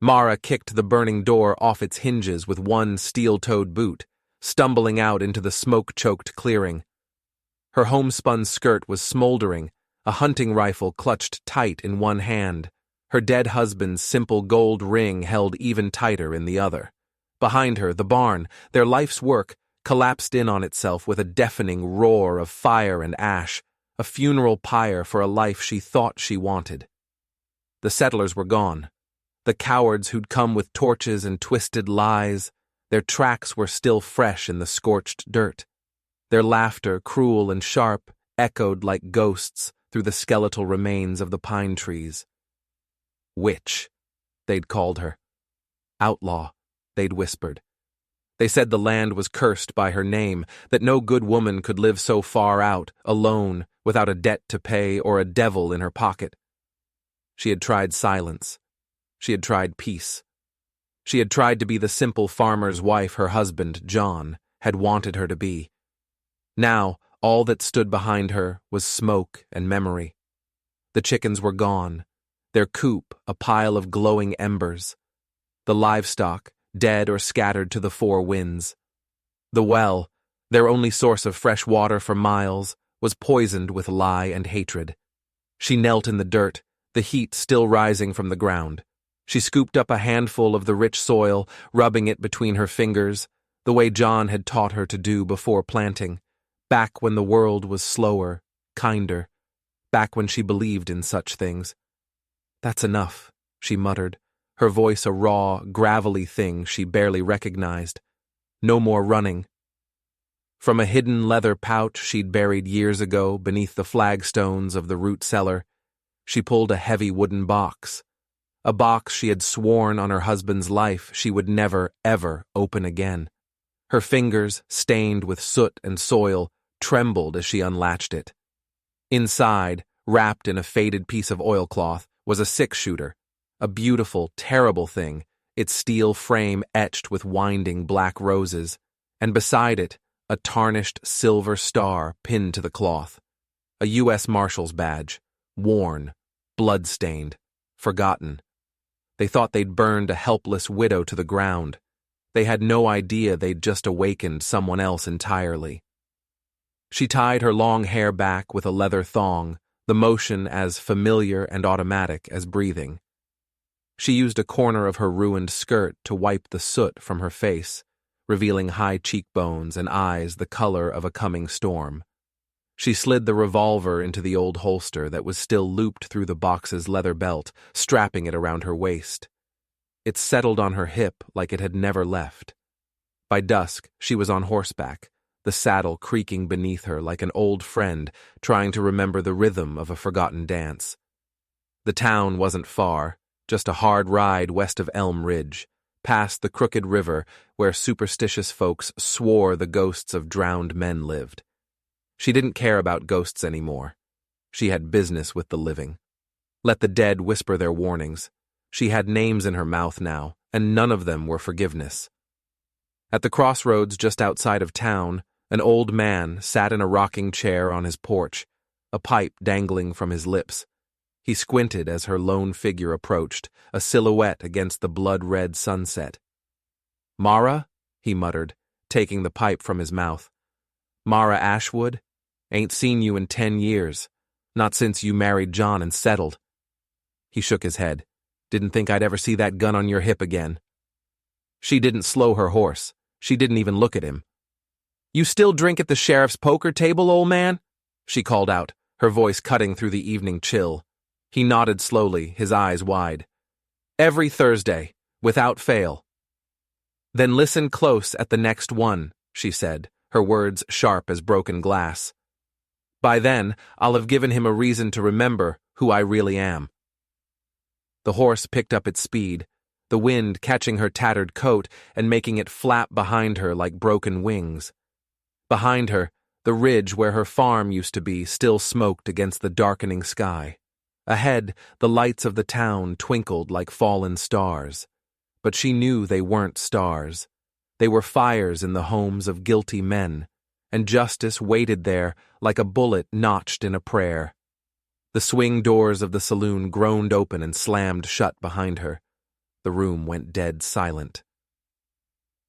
Mara kicked the burning door off its hinges with one steel-toed boot, stumbling out into the smoke-choked clearing. Her homespun skirt was smoldering, a hunting rifle clutched tight in one hand, her dead husband's simple gold ring held even tighter in the other. Behind her, the barn, their life's work, collapsed in on itself with a deafening roar of fire and ash, a funeral pyre for a life she thought she wanted. The settlers were gone. The cowards who'd come with torches and twisted lies, their tracks were still fresh in the scorched dirt. Their laughter, cruel and sharp, echoed like ghosts through the skeletal remains of the pine trees. Witch, they'd called her. Outlaw, they'd whispered. They said the land was cursed by her name, that no good woman could live so far out, alone, without a debt to pay or a devil in her pocket. She had tried silence. She had tried peace. She had tried to be the simple farmer's wife her husband, John, had wanted her to be. Now, all that stood behind her was smoke and memory. The chickens were gone, their coop a pile of glowing embers. The livestock, dead or scattered to the four winds. The well, their only source of fresh water for miles, was poisoned with lie and hatred. She knelt in the dirt, the heat still rising from the ground. She scooped up a handful of the rich soil, rubbing it between her fingers, the way John had taught her to do before planting, back when the world was slower, kinder, back when she believed in such things. "That's enough," she muttered, her voice a raw, gravelly thing she barely recognized. "No more running." From a hidden leather pouch she'd buried years ago beneath the flagstones of the root cellar, she pulled a heavy wooden box. A box she had sworn on her husband's life she would never, ever open again. Her fingers, stained with soot and soil, trembled as she unlatched it. Inside, wrapped in a faded piece of oilcloth, was a six-shooter, a beautiful, terrible thing, its steel frame etched with winding black roses, and beside it, a tarnished silver star pinned to the cloth. A U.S. Marshal's badge, worn, blood-stained, forgotten. They thought they'd burned a helpless widow to the ground. They had no idea they'd just awakened someone else entirely. She tied her long hair back with a leather thong, the motion as familiar and automatic as breathing. She used a corner of her ruined skirt to wipe the soot from her face, revealing high cheekbones and eyes the color of a coming storm. She slid the revolver into the old holster that was still looped through the box's leather belt, strapping it around her waist. It settled on her hip like it had never left. By dusk, she was on horseback, the saddle creaking beneath her like an old friend trying to remember the rhythm of a forgotten dance. The town wasn't far, just a hard ride west of Elm Ridge, past the crooked river where superstitious folks swore the ghosts of drowned men lived. She didn't care about ghosts anymore. She had business with the living. Let the dead whisper their warnings. She had names in her mouth now, and none of them were forgiveness. At the crossroads just outside of town, an old man sat in a rocking chair on his porch, a pipe dangling from his lips. He squinted as her lone figure approached, a silhouette against the blood-red sunset. "Mara?" he muttered, taking the pipe from his mouth. "Mara Ashwood? Ain't seen you in 10 years. Not since you married John and settled." He shook his head. "Didn't think I'd ever see that gun on your hip again." She didn't slow her horse. She didn't even look at him. "You still drink at the sheriff's poker table, old man?" she called out, her voice cutting through the evening chill. He nodded slowly, his eyes wide. "Every Thursday, without fail." "Then listen close at the next one," she said, her words sharp as broken glass. "By then, I'll have given him a reason to remember who I really am." The horse picked up its speed, the wind catching her tattered coat and making it flap behind her like broken wings. Behind her, the ridge where her farm used to be still smoked against the darkening sky. Ahead, the lights of the town twinkled like fallen stars. But she knew they weren't stars. They were fires in the homes of guilty men, and justice waited there like a bullet notched in a prayer. The swing doors of the saloon groaned open and slammed shut behind her. The room went dead silent.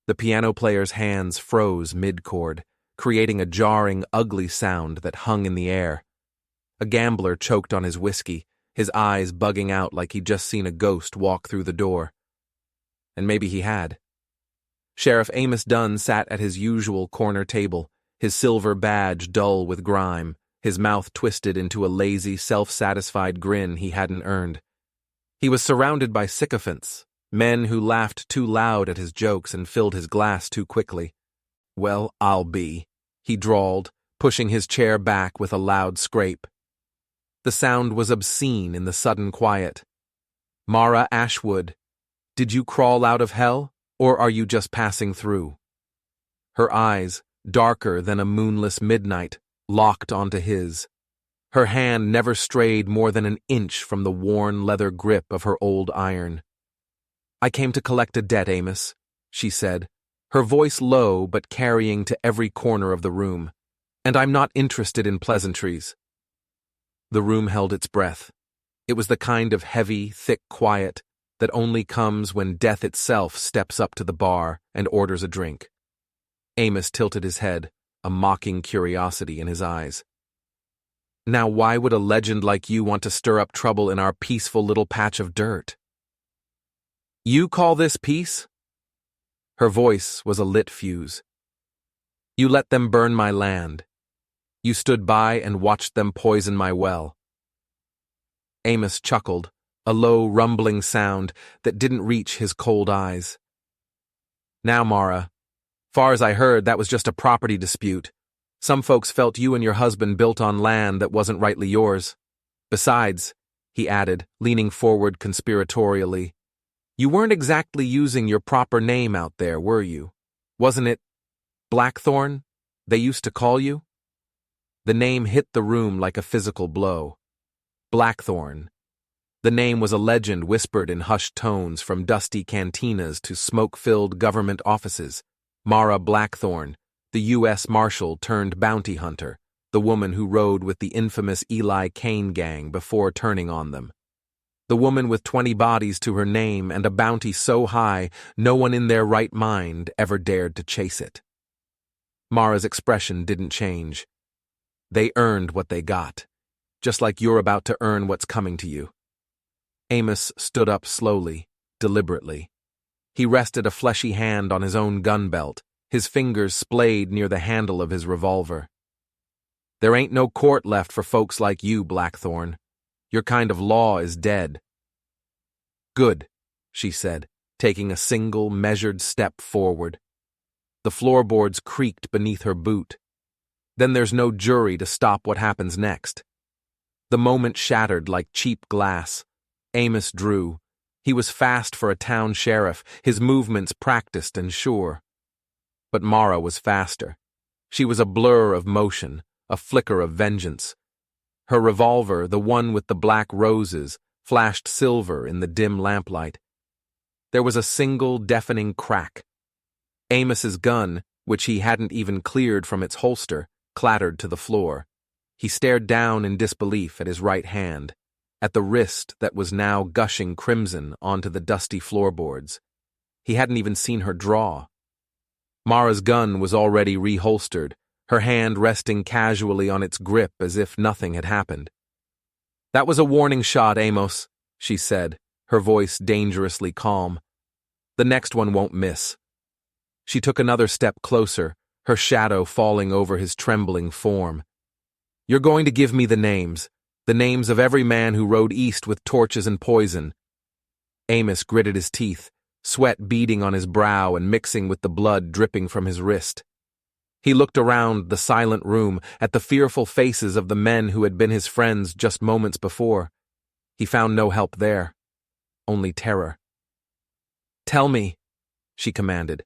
The piano player's hands froze mid-chord, creating a jarring, ugly sound that hung in the air. A gambler choked on his whiskey, his eyes bugging out like he'd just seen a ghost walk through the door. And maybe he had. Sheriff Amos Dunn sat at his usual corner table, his silver badge dull with grime, his mouth twisted into a lazy, self-satisfied grin he hadn't earned. He was surrounded by sycophants, men who laughed too loud at his jokes and filled his glass too quickly. "Well, I'll be," he drawled, pushing his chair back with a loud scrape. The sound was obscene in the sudden quiet. "Mara Ashwood, did you crawl out of hell, or are you just passing through?" Her eyes, darker than a moonless midnight, locked onto his. Her hand never strayed more than an inch from the worn leather grip of her old iron. "I came to collect a debt, Amos," she said, her voice low but carrying to every corner of the room. "And I'm not interested in pleasantries." The room held its breath. It was the kind of heavy, thick quiet that only comes when death itself steps up to the bar and orders a drink. Amos tilted his head, a mocking curiosity in his eyes. "Now why would a legend like you want to stir up trouble in our peaceful little patch of dirt?" "You call this peace?" Her voice was a lit fuse. "You let them burn my land. You stood by and watched them poison my well." Amos chuckled, a low, rumbling sound that didn't reach his cold eyes. "Now, Mara, far as I heard, that was just a property dispute. Some folks felt you and your husband built on land that wasn't rightly yours. Besides," he added, leaning forward conspiratorially, "you weren't exactly using your proper name out there, were you? Wasn't it Blackthorn, they used to call you?" The name hit the room like a physical blow. Blackthorn. The name was a legend whispered in hushed tones from dusty cantinas to smoke-filled government offices. Mara Blackthorn, the U.S. Marshal turned bounty hunter, the woman who rode with the infamous Eli Kane gang before turning on them. The woman with 20 bodies to her name and a bounty so high no one in their right mind ever dared to chase it. Mara's expression didn't change. "They earned what they got, just like you're about to earn what's coming to you." Amos stood up slowly, deliberately. He rested a fleshy hand on his own gun belt, his fingers splayed near the handle of his revolver. "There ain't no court left for folks like you, Blackthorn. Your kind of law is dead." "Good," she said, taking a single, measured step forward. The floorboards creaked beneath her boot. Then there's no jury to stop what happens next. The moment shattered like cheap glass. Amos drew. He was fast for a town sheriff, his movements practiced and sure. But Mara was faster. She was a blur of motion, a flicker of vengeance. Her revolver, the one with the black roses, flashed silver in the dim lamplight. There was a single deafening crack. Amos's gun, which he hadn't even cleared from its holster, clattered to the floor. He stared down in disbelief at his right hand, at the wrist that was now gushing crimson onto the dusty floorboards. He hadn't even seen her draw. Mara's gun was already reholstered, her hand resting casually on its grip as if nothing had happened. "That was a warning shot, Amos," she said, her voice dangerously calm. "The next one won't miss." She took another step closer, her shadow falling over his trembling form. "You're going to give me the names of every man who rode east with torches and poison." Amos gritted his teeth, sweat beading on his brow and mixing with the blood dripping from his wrist. He looked around the silent room at the fearful faces of the men who had been his friends just moments before. He found no help there, only terror. "Tell me," she commanded.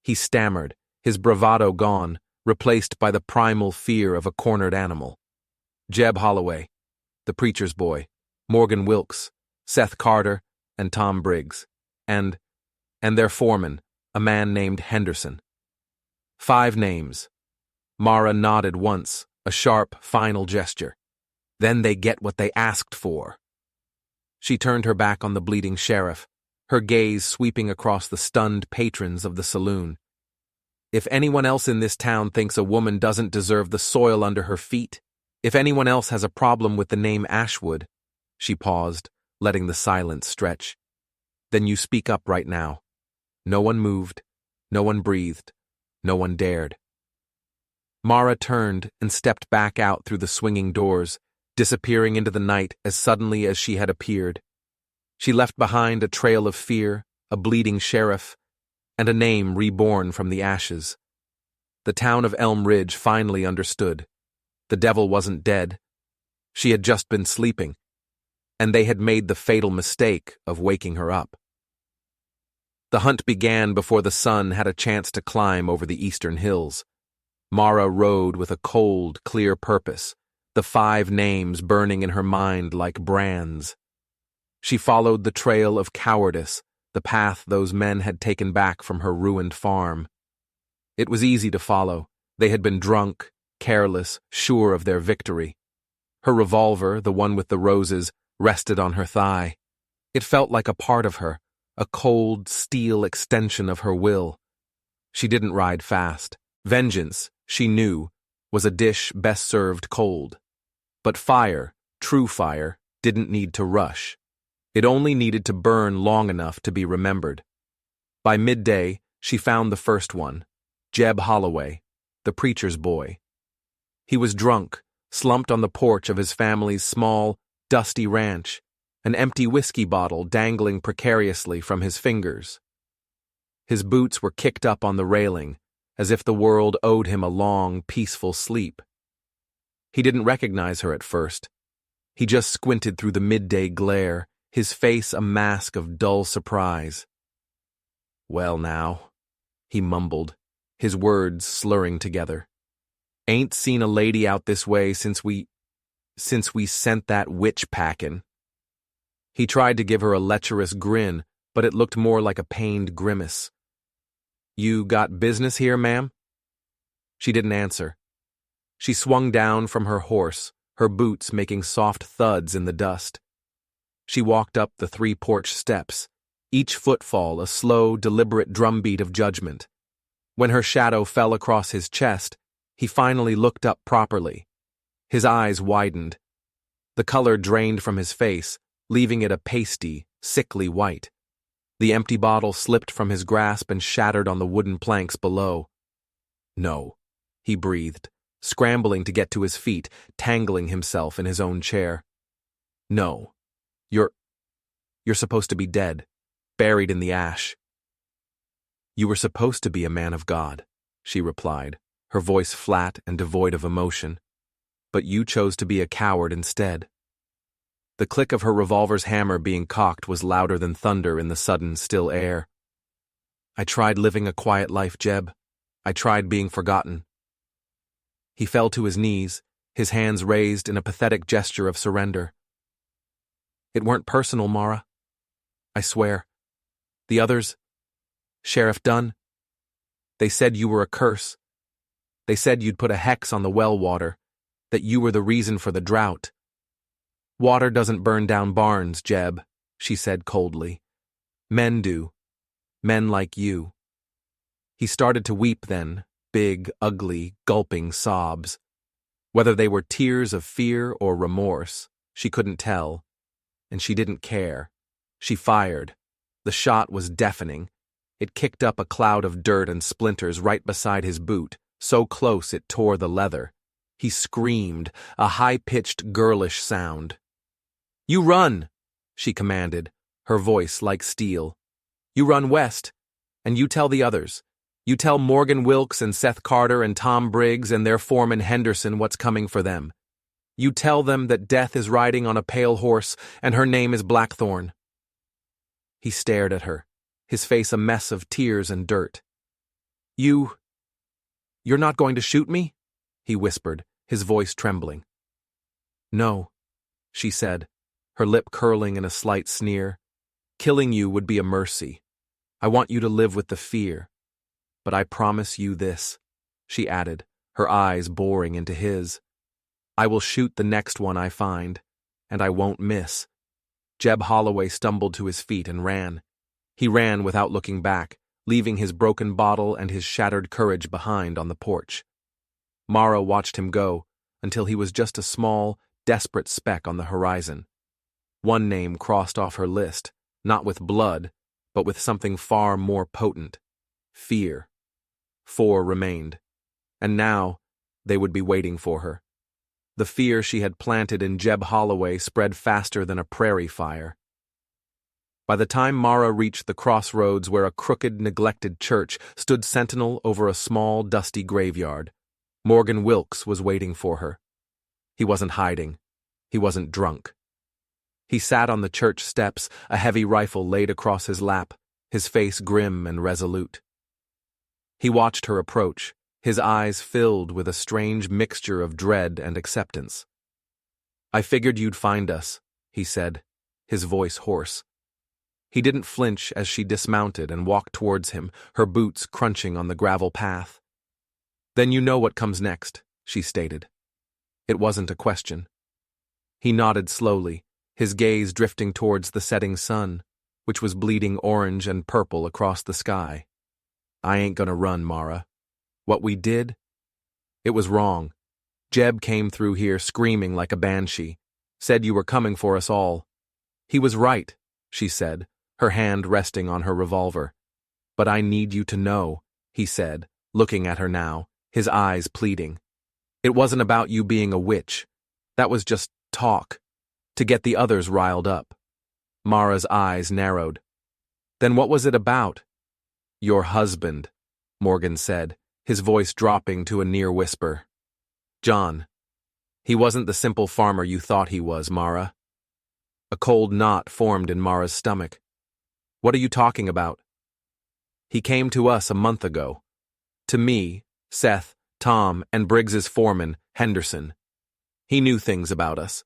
He stammered, his bravado gone, replaced by the primal fear of a cornered animal. Jeb Holloway, the preacher's boy, Morgan Wilkes, Seth Carter, and Tom Briggs, and their foreman, a man named Henderson. 5 names. Mara nodded once, a sharp, final gesture. Then they get what they asked for. She turned her back on the bleeding sheriff. her gaze sweeping across the stunned patrons of the saloon. If anyone else in this town thinks a woman doesn't deserve the soil under her feet, if anyone else has a problem with the name Ashwood, she paused, letting the silence stretch, then you speak up right now. No one moved, no one breathed, no one dared. Mara turned and stepped back out through the swinging doors, disappearing into the night as suddenly as she had appeared. She left behind a trail of fear, a bleeding sheriff, and a name reborn from the ashes. The town of Elm Ridge finally understood. The devil wasn't dead. She had just been sleeping, and they had made the fatal mistake of waking her up. The hunt began before the sun had a chance to climb over the eastern hills. Mara rode with a cold, clear purpose, the 5 names burning in her mind like brands. She followed the trail of cowardice, the path those men had taken back from her ruined farm. It was easy to follow. They had been drunk, careless, sure of their victory. Her revolver, the one with the roses, rested on her thigh. It felt like a part of her, a cold, steel extension of her will. She didn't ride fast. Vengeance, she knew, was a dish best served cold. But fire, true fire, didn't need to rush. It only needed to burn long enough to be remembered. By midday, she found the first one, Jeb Holloway, the preacher's boy. He was drunk, slumped on the porch of his family's small, dusty ranch, an empty whiskey bottle dangling precariously from his fingers. His boots were kicked up on the railing, as if the world owed him a long, peaceful sleep. He didn't recognize her at first. He just squinted through the midday glare, his face a mask of dull surprise. "Well now," he mumbled, his words slurring together. "Ain't seen a lady out this way since we sent that witch packin'." He tried to give her a lecherous grin, but it looked more like a pained grimace. "You got business here, ma'am?" She didn't answer. She swung down from her horse, her boots making soft thuds in the dust. She walked up the 3 porch steps, each footfall a slow, deliberate drumbeat of judgment. When her shadow fell across his chest, he finally looked up properly. His eyes widened. The color drained from his face, leaving it a pasty, sickly white. The empty bottle slipped from his grasp and shattered on the wooden planks below. "No," he breathed, scrambling to get to his feet, tangling himself in his own chair. "No. You're supposed to be dead, buried in the ash." "You were supposed to be a man of God," she replied, her voice flat and devoid of emotion. "But you chose to be a coward instead." The click of her revolver's hammer being cocked was louder than thunder in the sudden, still air. "I tried living a quiet life, Jeb. I tried being forgotten." He fell to his knees, his hands raised in a pathetic gesture of surrender. "It weren't personal, Mara. I swear. The others, Sheriff Dunn, they said you were a curse. They said you'd put a hex on the well water, that you were the reason for the drought." "Water doesn't burn down barns, Jeb," she said coldly. "Men do. Men like you." He started to weep then, big, ugly, gulping sobs. Whether they were tears of fear or remorse, she couldn't tell, and she didn't care. She fired. The shot was deafening. It kicked up a cloud of dirt and splinters right beside his boot, so close it tore the leather. He screamed, a high-pitched, girlish sound. "You run," she commanded, her voice like steel. "You run west, and you tell the others. You tell Morgan Wilkes and Seth Carter and Tom Briggs and their foreman Henderson what's coming for them. You tell them that death is riding on a pale horse and her name is Blackthorn." He stared at her, his face a mess of tears and dirt. You're not going to shoot me?" he whispered, his voice trembling. "No," she said, her lip curling in a slight sneer. "Killing you would be a mercy. I want you to live with the fear. But I promise you this," she added, her eyes boring into his. "I will shoot the next one I find, and I won't miss." Jeb Holloway stumbled to his feet and ran. He ran without looking back, leaving his broken bottle and his shattered courage behind on the porch. Mara watched him go, until he was just a small, desperate speck on the horizon. One name crossed off her list, not with blood, but with something far more potent: fear. 4 remained, and now they would be waiting for her. The fear she had planted in Jeb Holloway spread faster than a prairie fire. By the time Mara reached the crossroads where a crooked, neglected church stood sentinel over a small, dusty graveyard, Morgan Wilkes was waiting for her. He wasn't hiding. He wasn't drunk. He sat on the church steps, a heavy rifle laid across his lap, his face grim and resolute. He watched her approach, his eyes filled with a strange mixture of dread and acceptance. "I figured you'd find us," he said, his voice hoarse. He didn't flinch as she dismounted and walked towards him, her boots crunching on the gravel path. "Then you know what comes next," she stated. It wasn't a question. He nodded slowly, his gaze drifting towards the setting sun, which was bleeding orange and purple across the sky. "I ain't gonna run, Mara. What we did? It was wrong. Jeb came through here screaming like a banshee, said you were coming for us all. He was right," she said, her hand resting on her revolver. "But I need you to know," he said, looking at her now, his eyes pleading. "It wasn't about you being a witch. That was just talk, to get the others riled up." Mara's eyes narrowed. "Then what was it about?" "Your husband," Morgan said, his voice dropping to a near whisper. "John. He wasn't the simple farmer you thought he was, Mara." A cold knot formed in Mara's stomach. "What are you talking about?" "He came to us a month ago. To me, Seth, Tom, and Briggs's foreman, Henderson. He knew things about us.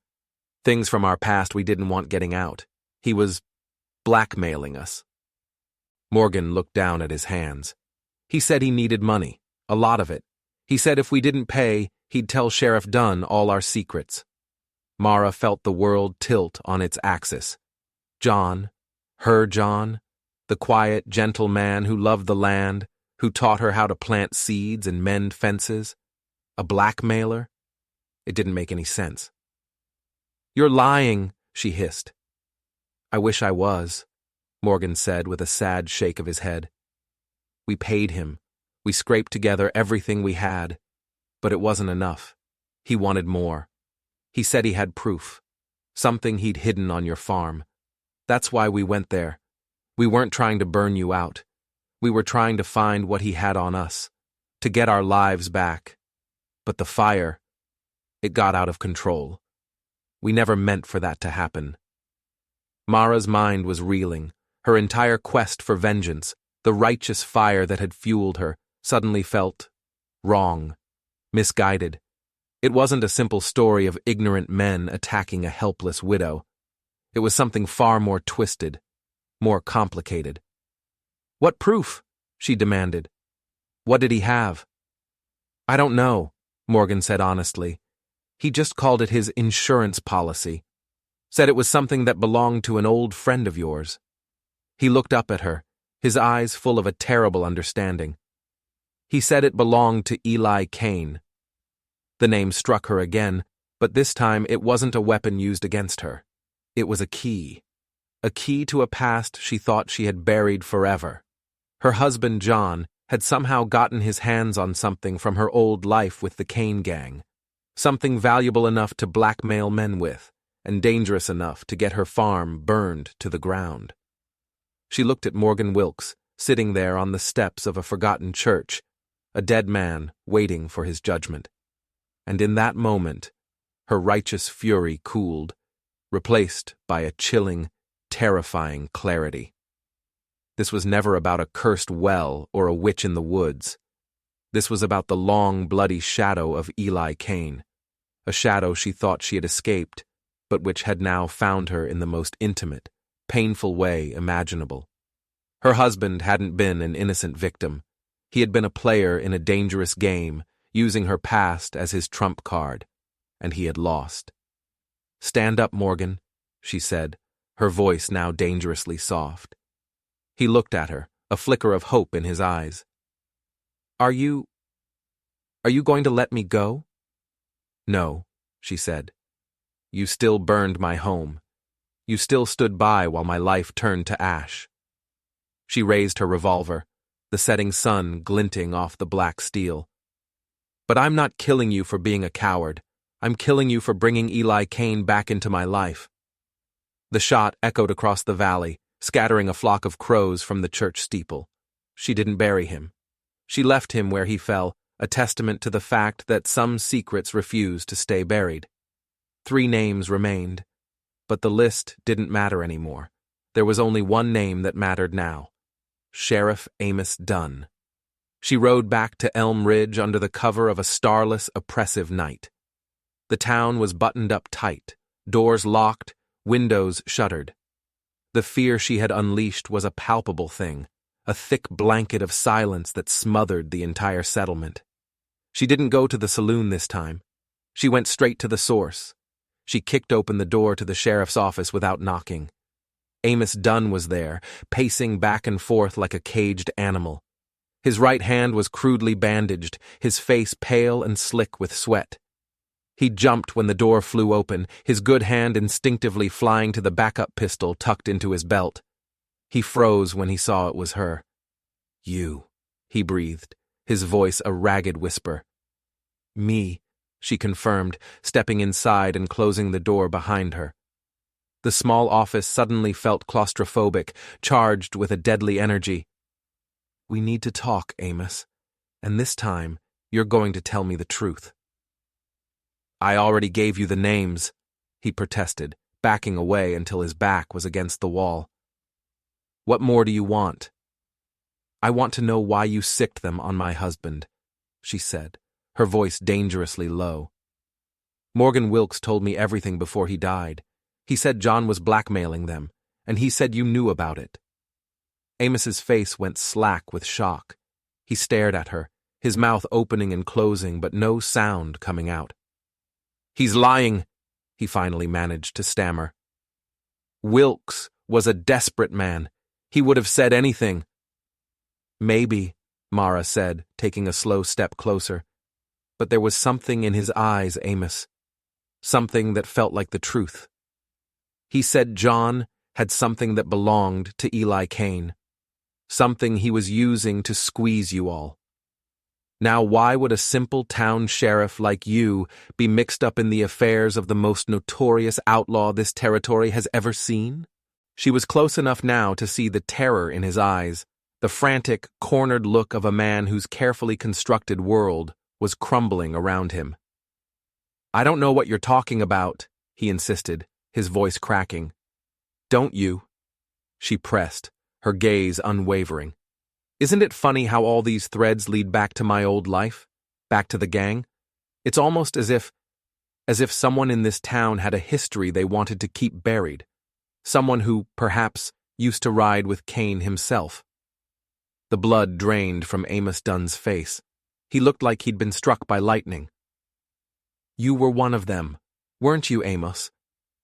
Things from our past we didn't want getting out. He was blackmailing us." Morgan looked down at his hands. "He said he needed money, a lot of it. He said if we didn't pay, he'd tell Sheriff Dunn all our secrets." Mara felt the world tilt on its axis. John, her John, the quiet, gentle man who loved the land, who taught her how to plant seeds and mend fences. A blackmailer? It didn't make any sense. "You're lying," she hissed. "I wish I was," Morgan said with a sad shake of his head. "We paid him. We scraped together everything we had. But it wasn't enough. He wanted more. He said he had proof. Something he'd hidden on your farm. That's why we went there. We weren't trying to burn you out. We were trying to find what he had on us, to get our lives back. But the fire, it got out of control. We never meant for that to happen." Mara's mind was reeling. Her entire quest for vengeance, the righteous fire that had fueled her, suddenly felt wrong, misguided. It wasn't a simple story of ignorant men attacking a helpless widow. It was something far more twisted, more complicated. "What proof?" she demanded. "What did he have?" "I don't know," Morgan said honestly. "He just called it his insurance policy. Said it was something that belonged to an old friend of yours." He looked up at her, his eyes full of a terrible understanding. "He said it belonged to Eli Kane." The name struck her again, but this time it wasn't a weapon used against her. It was a key to a past she thought she had buried forever. Her husband, John, had somehow gotten his hands on something from her old life with the Kane gang, something valuable enough to blackmail men with, and dangerous enough to get her farm burned to the ground. She looked at Morgan Wilkes, sitting there on the steps of a forgotten church, a dead man waiting for his judgment. And in that moment, her righteous fury cooled, replaced by a chilling, terrifying clarity. This was never about a cursed well or a witch in the woods. This was about the long, bloody shadow of Eli Kane, a shadow she thought she had escaped, but which had now found her in the most intimate, painful way imaginable. Her husband hadn't been an innocent victim. He had been a player in a dangerous game, using her past as his trump card, and he had lost. "Stand up, Morgan," she said, her voice now dangerously soft. He looked at her, a flicker of hope in his eyes. Are you going to let me go? No, she said. You still burned my home. You still stood by while my life turned to ash. She raised her revolver, the setting sun glinting off the black steel. But I'm not killing you for being a coward. I'm killing you for bringing Eli Kane back into my life. The shot echoed across the valley, scattering a flock of crows from the church steeple. She didn't bury him. She left him where he fell, a testament to the fact that some secrets refuse to stay buried. 3 names remained, but the list didn't matter anymore. There was only one name that mattered now: Sheriff Amos Dunn. She rode back to Elm Ridge under the cover of a starless, oppressive night. The town was buttoned up tight, doors locked, windows shuttered. The fear she had unleashed was a palpable thing, a thick blanket of silence that smothered the entire settlement. She didn't go to the saloon this time. She went straight to the source. She kicked open the door to the sheriff's office without knocking. Amos Dunn was there, pacing back and forth like a caged animal. His right hand was crudely bandaged, his face pale and slick with sweat. He jumped when the door flew open, his good hand instinctively flying to the backup pistol tucked into his belt. He froze when he saw it was her. You, he breathed, his voice a ragged whisper. Me, she confirmed, stepping inside and closing the door behind her. The small office suddenly felt claustrophobic, charged with a deadly energy. We need to talk, Amos, and this time you're going to tell me the truth. I already gave you the names, he protested, backing away until his back was against the wall. What more do you want? I want to know why you sicked them on my husband, she said, her voice dangerously low. Morgan Wilkes told me everything before he died. He said John was blackmailing them, and he said you knew about it. Amos's face went slack with shock. He stared at her, his mouth opening and closing, but no sound coming out. He's lying, he finally managed to stammer. Wilkes was a desperate man. He would have said anything. Maybe, Mara said, taking a slow step closer. But there was something in his eyes, Amos. Something that felt like the truth. He said John had something that belonged to Eli Kane. Something he was using to squeeze you all. Now why would a simple town sheriff like you be mixed up in the affairs of the most notorious outlaw this territory has ever seen? She was close enough now to see the terror in his eyes, the frantic, cornered look of a man whose carefully constructed world was crumbling around him. I don't know what you're talking about, he insisted, his voice cracking. Don't you? She pressed, her gaze unwavering. Isn't it funny how all these threads lead back to my old life? Back to the gang? It's almost as if someone in this town had a history they wanted to keep buried. Someone who, perhaps, used to ride with Kane himself. The blood drained from Amos Dunn's face. He looked like he'd been struck by lightning. You were one of them, weren't you, Amos?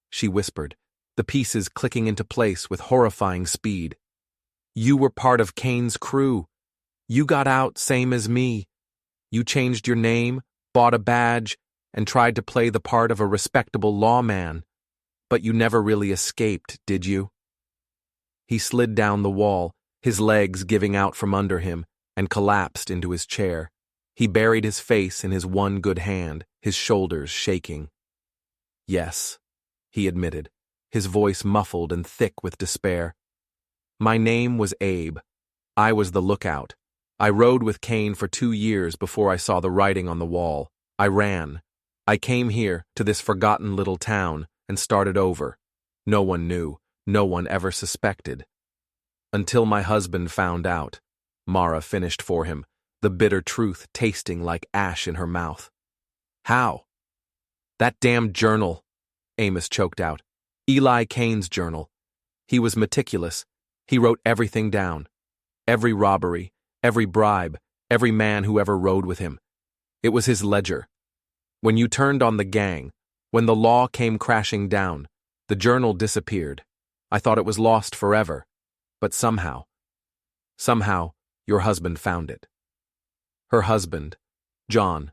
She whispered, the pieces clicking into place with horrifying speed. You were part of Kane's crew. You got out same as me. You changed your name, bought a badge, and tried to play the part of a respectable lawman. But you never really escaped, did you? He slid down the wall, his legs giving out from under him, and collapsed into his chair. He buried his face in his one good hand, his shoulders shaking. Yes, he admitted, his voice muffled and thick with despair. My name was Abe. I was the lookout. I rode with Kane for 2 years before I saw the writing on the wall. I ran. I came here, to this forgotten little town, and started over. No one knew. No one ever suspected. Until my husband found out. Mara finished for him, the bitter truth tasting like ash in her mouth. How? That damn journal, Amos choked out. Eli Kane's journal. He was meticulous. He wrote everything down. Every robbery, every bribe, every man who ever rode with him. It was his ledger. When you turned on the gang, when the law came crashing down, the journal disappeared. I thought it was lost forever. But somehow, Somehow, your husband found it. Her husband, John,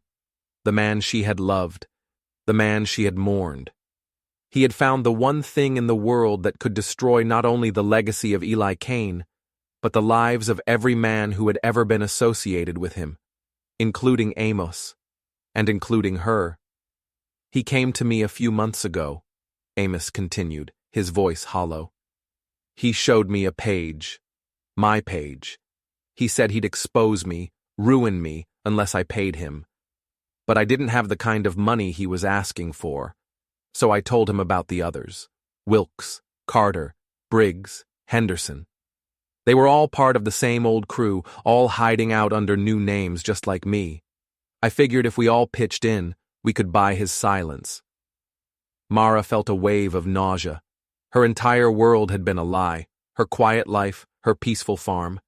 the man she had loved, the man she had mourned. He had found the one thing in the world that could destroy not only the legacy of Eli Kane, but the lives of every man who had ever been associated with him, including Amos, and including her. He came to me a few months ago, Amos continued, his voice hollow. He showed me a page, my page. He said he'd expose me, ruin me, unless I paid him. But I didn't have the kind of money he was asking for, so I told him about the others. Wilkes, Carter, Briggs, Henderson. They were all part of the same old crew, all hiding out under new names just like me. I figured if we all pitched in, we could buy his silence. Mara felt a wave of nausea. Her entire world had been a lie, her quiet life, her peaceful farm.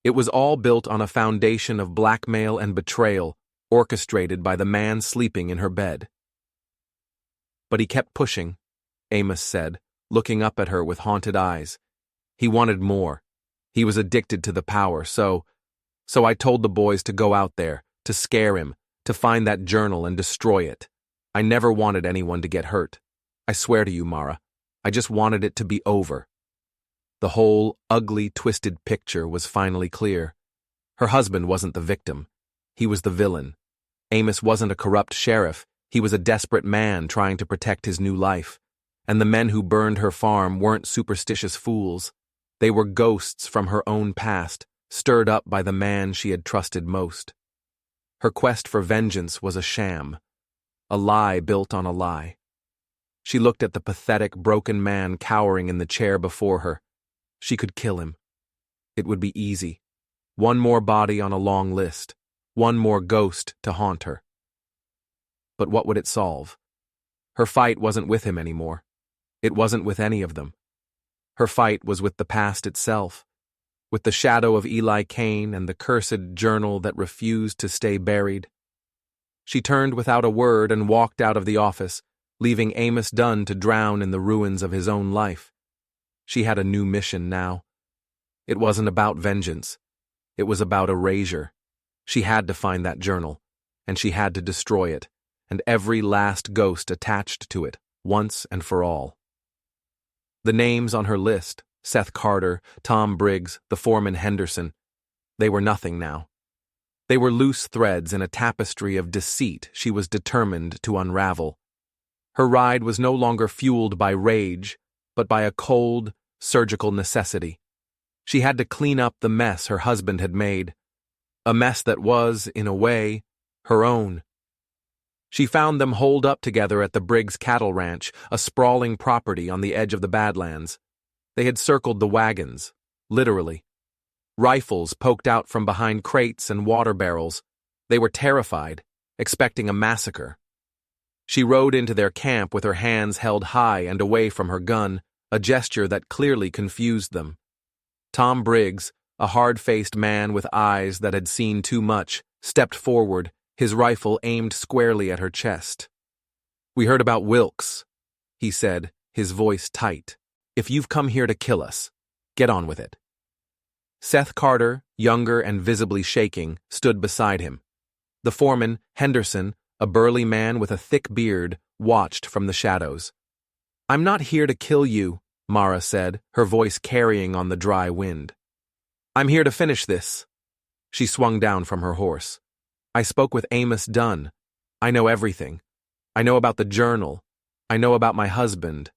It was all built on a foundation of blackmail and betrayal, orchestrated by the man sleeping in her bed. But he kept pushing, Amos said, looking up at her with haunted eyes. He wanted more. He was addicted to the power, so I told the boys to go out there, to scare him, to find that journal and destroy it. I never wanted anyone to get hurt. I swear to you, Mara, I just wanted it to be over. The whole ugly, twisted picture was finally clear. Her husband wasn't the victim. He was the villain. Amos wasn't a corrupt sheriff. He was a desperate man trying to protect his new life. And the men who burned her farm weren't superstitious fools. They were ghosts from her own past, stirred up by the man she had trusted most. Her quest for vengeance was a sham, a lie built on a lie. She looked at the pathetic, broken man cowering in the chair before her. She could kill him. It would be easy. One more body on a long list, one more ghost to haunt her. But what would it solve? Her fight wasn't with him anymore. It wasn't with any of them. Her fight was with the past itself, with the shadow of Eli Kane and the cursed journal that refused to stay buried. She turned without a word and walked out of the office, leaving Amos Dunn to drown in the ruins of his own life. She had a new mission now. It wasn't about vengeance. It was about erasure. She had to find that journal, and she had to destroy it, and every last ghost attached to it, once and for all. The names on her list, Seth Carter, Tom Briggs, the foreman Henderson, they were nothing now. They were loose threads in a tapestry of deceit she was determined to unravel. Her ride was no longer fueled by rage, but by a cold, surgical necessity. She had to clean up the mess her husband had made, a mess that was, in a way, her own. She found them holed up together at the Briggs Cattle Ranch, a sprawling property on the edge of the Badlands. They had circled the wagons, literally. Rifles poked out from behind crates and water barrels. They were terrified, expecting a massacre. She rode into their camp with her hands held high and away from her gun, a gesture that clearly confused them. Tom Briggs, a hard-faced man with eyes that had seen too much, stepped forward, his rifle aimed squarely at her chest. "We heard about Wilkes," he said, his voice tight. "If you've come here to kill us, get on with it." Seth Carter, younger and visibly shaking, stood beside him. The foreman, Henderson, a burly man with a thick beard, watched from the shadows. "I'm not here to kill you," Mara said, her voice carrying on the dry wind. "I'm here to finish this." She swung down from her horse. "I spoke with Amos Dunn. I know everything. I know about the journal. I know about my husband."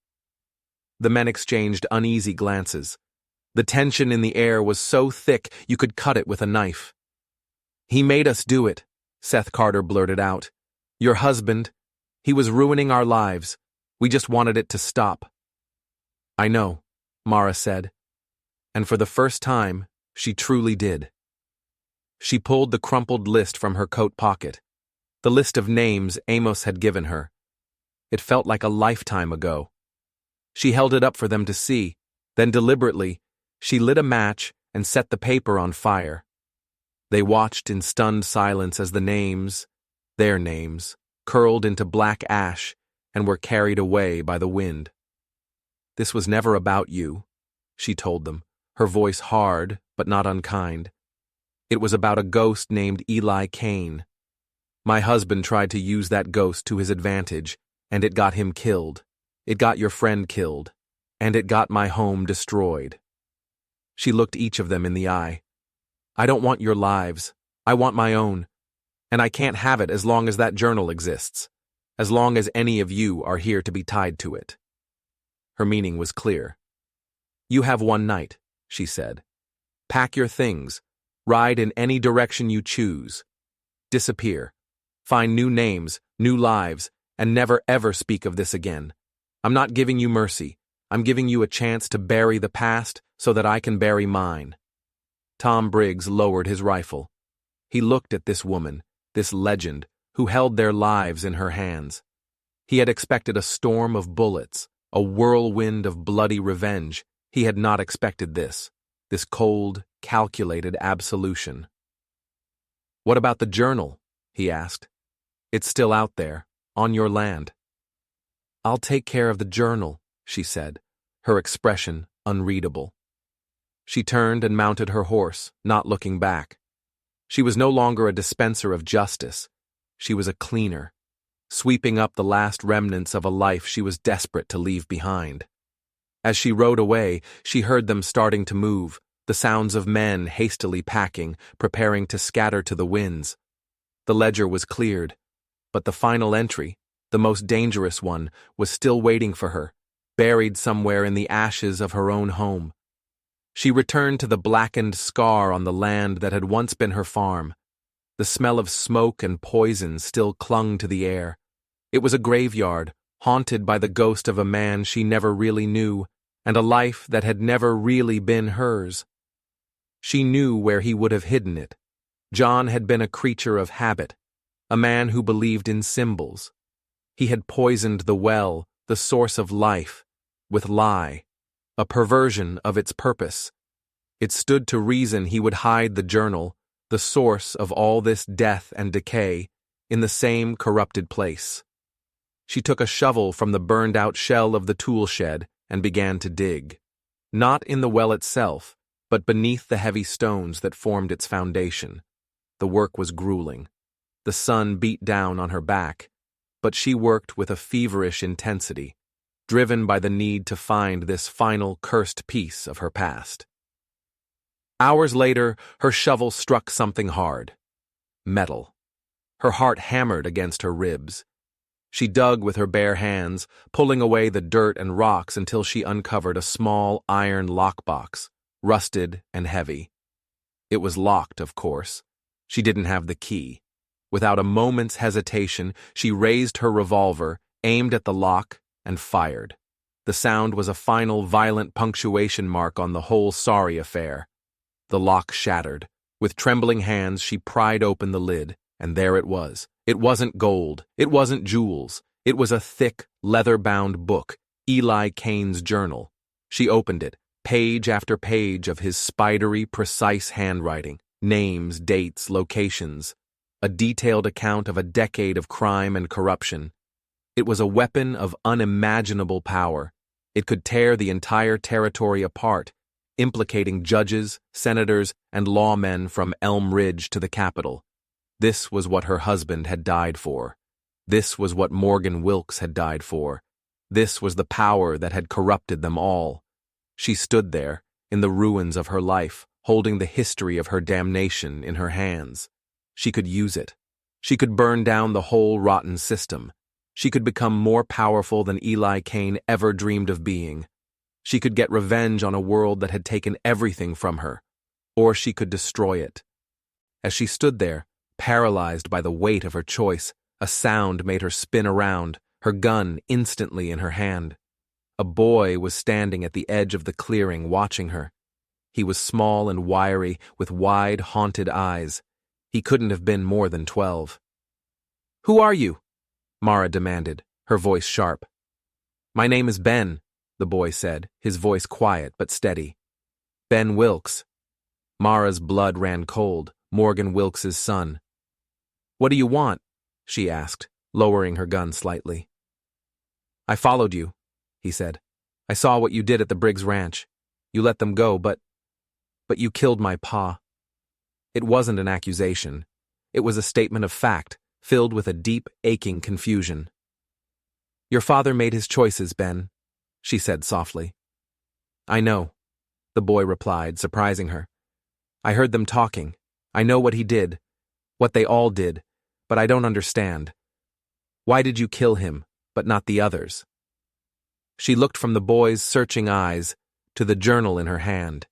The men exchanged uneasy glances. The tension in the air was so thick you could cut it with a knife. "He made us do it," Seth Carter blurted out. "Your husband, he was ruining our lives. We just wanted it to stop." "I know," Mara said. And for the first time, she truly did. She pulled the crumpled list from her coat pocket, the list of names Amos had given her. It felt like a lifetime ago. She held it up for them to see, then deliberately, she lit a match and set the paper on fire. They watched in stunned silence as the names, their names, curled into black ash and were carried away by the wind. "This was never about you," she told them, her voice hard but not unkind. It was about a ghost named Eli Kane. My husband tried to use that ghost to his advantage, and it got him killed. It got your friend killed, and it got my home destroyed. She looked each of them in the eye. I don't want your lives. I want my own. And I can't have it as long as that journal exists, as long as any of you are here to be tied to it. Her meaning was clear. You have one night, she said. Pack your things, ride in any direction you choose. Disappear. Find new names, new lives, and never ever speak of this again. I'm not giving you mercy. I'm giving you a chance to bury the past so that I can bury mine. Tom Briggs lowered his rifle. He looked at this woman, this legend, who held their lives in her hands. He had expected a storm of bullets, a whirlwind of bloody revenge. He had not expected this cold, calculated absolution. What about the journal? He asked. It's still out there, on your land. I'll take care of the journal, she said, her expression unreadable. She turned and mounted her horse, not looking back. She was no longer a dispenser of justice. She was a cleaner, sweeping up the last remnants of a life she was desperate to leave behind. As she rode away, she heard them starting to move, the sounds of men hastily packing, preparing to scatter to the winds. The ledger was cleared, but the final entry, the most dangerous one, was still waiting for her, buried somewhere in the ashes of her own home. She returned to the blackened scar on the land that had once been her farm. The smell of smoke and poison still clung to the air. It was a graveyard, haunted by the ghost of a man she never really knew, and a life that had never really been hers. She knew where he would have hidden it. John had been a creature of habit, a man who believed in symbols. He had poisoned the well, the source of life, with lie, a perversion of its purpose. It stood to reason he would hide the journal, the source of all this death and decay, in the same corrupted place. She took a shovel from the burned-out shell of the tool shed and began to dig. Not in the well itself, but beneath the heavy stones that formed its foundation. The work was grueling. The sun beat down on her back, but she worked with a feverish intensity, driven by the need to find this final cursed piece of her past. Hours later, her shovel struck something hard. Metal. Her heart hammered against her ribs. She dug with her bare hands, pulling away the dirt and rocks until she uncovered a small iron lockbox, rusted and heavy. It was locked, of course. She didn't have the key. Without a moment's hesitation, she raised her revolver, aimed at the lock, and fired. The sound was a final violent punctuation mark on the whole sorry affair. The lock shattered. With trembling hands, she pried open the lid, and there it was. It wasn't gold. It wasn't jewels. It was a thick, leather-bound book, Eli Kane's journal. She opened it, page after page of his spidery, precise handwriting, names, dates, locations, a detailed account of a decade of crime and corruption. It was a weapon of unimaginable power. It could tear the entire territory apart, implicating judges, senators, and lawmen from Elm Ridge to the Capitol. This was what her husband had died for. This was what Morgan Wilkes had died for. This was the power that had corrupted them all. She stood there, in the ruins of her life, holding the history of her damnation in her hands. She could use it. She could burn down the whole rotten system. She could become more powerful than Eli Kane ever dreamed of being. She could get revenge on a world that had taken everything from her, or she could destroy it. As she stood there, paralyzed by the weight of her choice, a sound made her spin around, her gun instantly in her hand. A boy was standing at the edge of the clearing watching her. He was small and wiry, with wide, haunted eyes. He couldn't have been more than 12. "Who are you?" Mara demanded, her voice sharp. "My name is Ben," the boy said, his voice quiet but steady. "Ben Wilkes." Mara's blood ran cold, Morgan Wilkes's son. "What do you want?" she asked, lowering her gun slightly. "I followed you," he said. "I saw what you did at the Briggs Ranch. You let them go, but But you killed my pa. It wasn't an accusation. It was a statement of fact, filled with a deep, aching confusion. Your father made his choices, Ben, she said softly. I know, the boy replied, surprising her. I heard them talking. I know what he did, what they all did, but I don't understand. Why did you kill him, but not the others? She looked from the boy's searching eyes to the journal in her hand.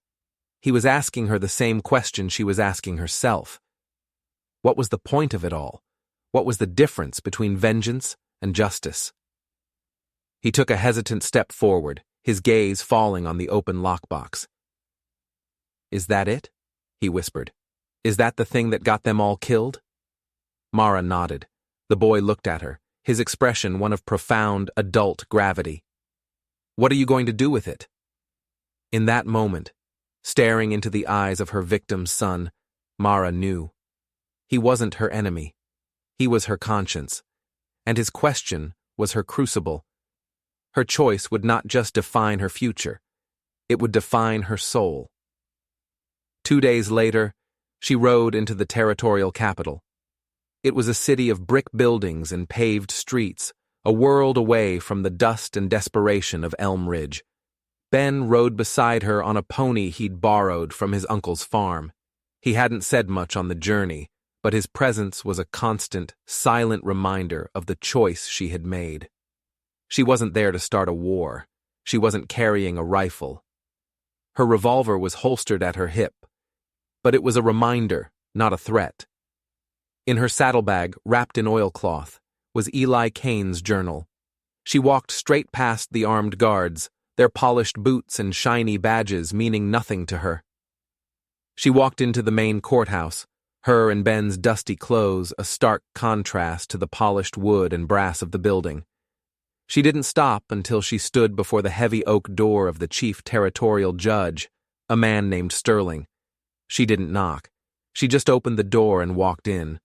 He was asking her the same question she was asking herself. What was the point of it all? What was the difference between vengeance and justice? He took a hesitant step forward, his gaze falling on the open lockbox. Is that it? He whispered. Is that the thing that got them all killed? Mara nodded. The boy looked at her, his expression one of profound, adult gravity. What are you going to do with it? In that moment, staring into the eyes of her victim's son, Mara knew. He wasn't her enemy. He was her conscience. And his question was her crucible. Her choice would not just define her future. It would define her soul. 2 days later, she rode into the territorial capital. It was a city of brick buildings and paved streets, a world away from the dust and desperation of Elm Ridge. Ben rode beside her on a pony he'd borrowed from his uncle's farm. He hadn't said much on the journey, but his presence was a constant, silent reminder of the choice she had made. She wasn't there to start a war. She wasn't carrying a rifle. Her revolver was holstered at her hip, but it was a reminder, not a threat. In her saddlebag, wrapped in oilcloth, was Eli Kane's journal. She walked straight past the armed guards, their polished boots and shiny badges meaning nothing to her. She walked into the main courthouse, her and Ben's dusty clothes a stark contrast to the polished wood and brass of the building. She didn't stop until she stood before the heavy oak door of the chief territorial judge, a man named Sterling. She didn't knock. She just opened the door and walked in.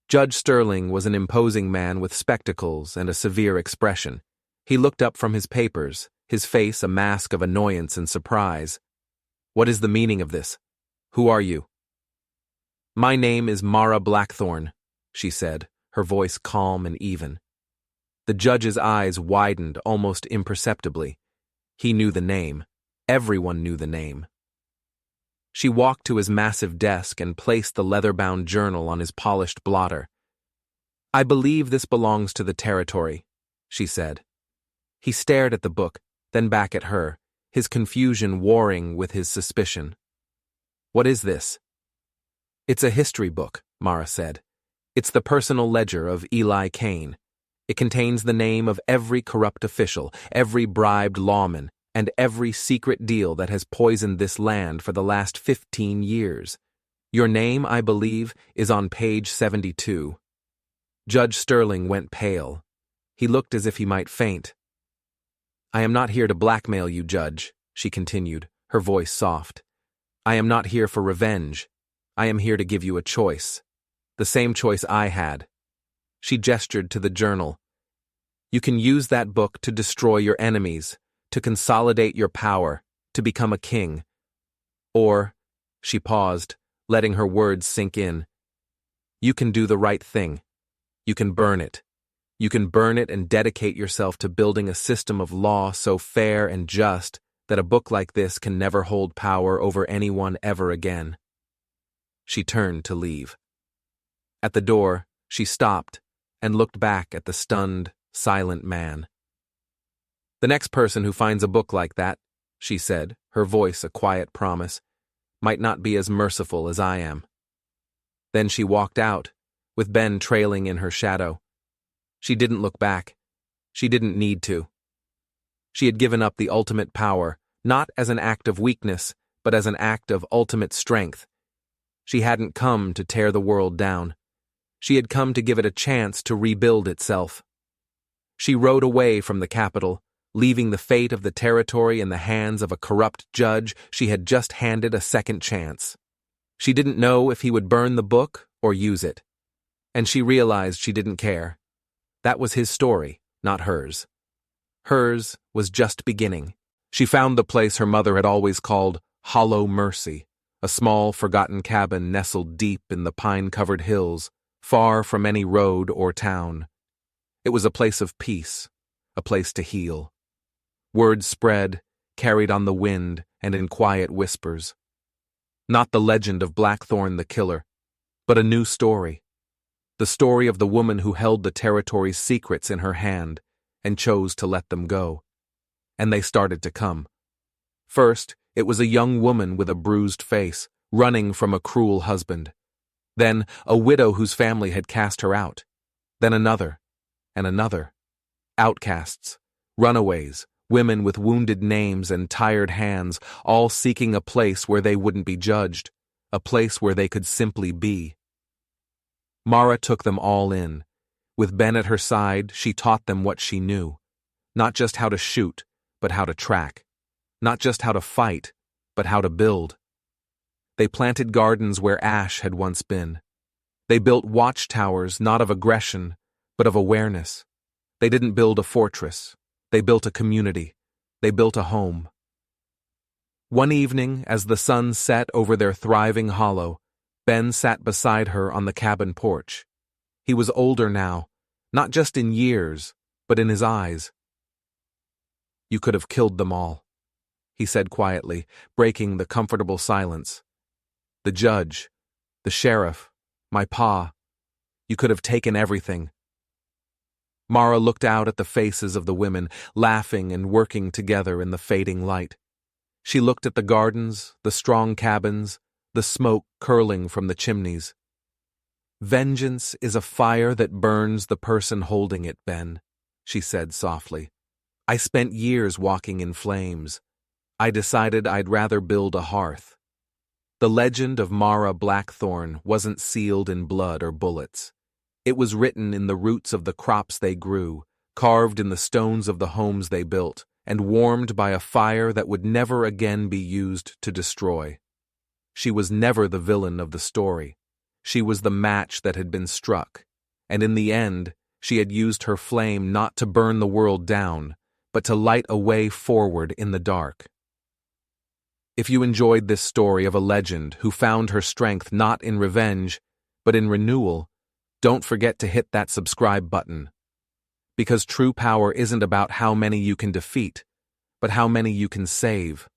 Judge Sterling was an imposing man with spectacles and a severe expression. He looked up from his papers, his face a mask of annoyance and surprise. What is the meaning of this? Who are you? My name is Mara Blackthorne, she said, her voice calm and even. The judge's eyes widened almost imperceptibly. He knew the name. Everyone knew the name. She walked to his massive desk and placed the leather-bound journal on his polished blotter. I believe this belongs to the territory, she said. He stared at the book, then back at her, his confusion warring with his suspicion. What is this? It's a history book, Mara said. It's the personal ledger of Eli Kane. It contains the name of every corrupt official, every bribed lawman, and every secret deal that has poisoned this land for the last 15 years. Your name, I believe, is on page 72. Judge Sterling went pale. He looked as if he might faint. I am not here to blackmail you, Judge, she continued, her voice soft. I am not here for revenge. I am here to give you a choice. The same choice I had. She gestured to the journal. You can use that book to destroy your enemies, to consolidate your power, to become a king. Or, she paused, letting her words sink in. You can do the right thing. You can burn it. You can burn it and dedicate yourself to building a system of law so fair and just that a book like this can never hold power over anyone ever again. She turned to leave. At the door, she stopped and looked back at the stunned, silent man. The next person who finds a book like that, she said, her voice a quiet promise, might not be as merciful as I am. Then she walked out, with Ben trailing in her shadow. She didn't look back. She didn't need to. She had given up the ultimate power, not as an act of weakness, but as an act of ultimate strength. She hadn't come to tear the world down. She had come to give it a chance to rebuild itself. She rode away from the capital, leaving the fate of the territory in the hands of a corrupt judge she had just handed a second chance. She didn't know if he would burn the book or use it. And she realized she didn't care. That was his story, not hers. Hers was just beginning. She found the place her mother had always called Hollow Mercy, a small, forgotten cabin nestled deep in the pine-covered hills, far from any road or town. It was a place of peace, a place to heal. Word spread, carried on the wind and in quiet whispers. Not the legend of Blackthorn the killer, but a new story. The story of the woman who held the territory's secrets in her hand and chose to let them go. And they started to come. First, it was a young woman with a bruised face, running from a cruel husband. Then, a widow whose family had cast her out. Then another, and another. Outcasts, runaways, women with wounded names and tired hands, all seeking a place where they wouldn't be judged, a place where they could simply be. Mara took them all in. With Ben at her side, she taught them what she knew. Not just how to shoot, but how to track. Not just how to fight, but how to build. They planted gardens where ash had once been. They built watchtowers not of aggression, but of awareness. They didn't build a fortress. They built a community. They built a home. One evening, as the sun set over their thriving hollow, Ben sat beside her on the cabin porch. He was older now, not just in years, but in his eyes. "You could have killed them all," he said quietly, breaking the comfortable silence. "The judge, the sheriff, my pa, you could have taken everything." Mara looked out at the faces of the women, laughing and working together in the fading light. She looked at the gardens, the strong cabins, the smoke curling from the chimneys. "Vengeance is a fire that burns the person holding it, Ben," she said softly. "I spent years walking in flames. I decided I'd rather build a hearth." The legend of Mara Blackthorn wasn't sealed in blood or bullets. It was written in the roots of the crops they grew, carved in the stones of the homes they built, and warmed by a fire that would never again be used to destroy. She was never the villain of the story. She was the match that had been struck, and in the end, she had used her flame not to burn the world down, but to light a way forward in the dark. If you enjoyed this story of a legend who found her strength not in revenge, but in renewal, don't forget to hit that subscribe button. Because true power isn't about how many you can defeat, but how many you can save.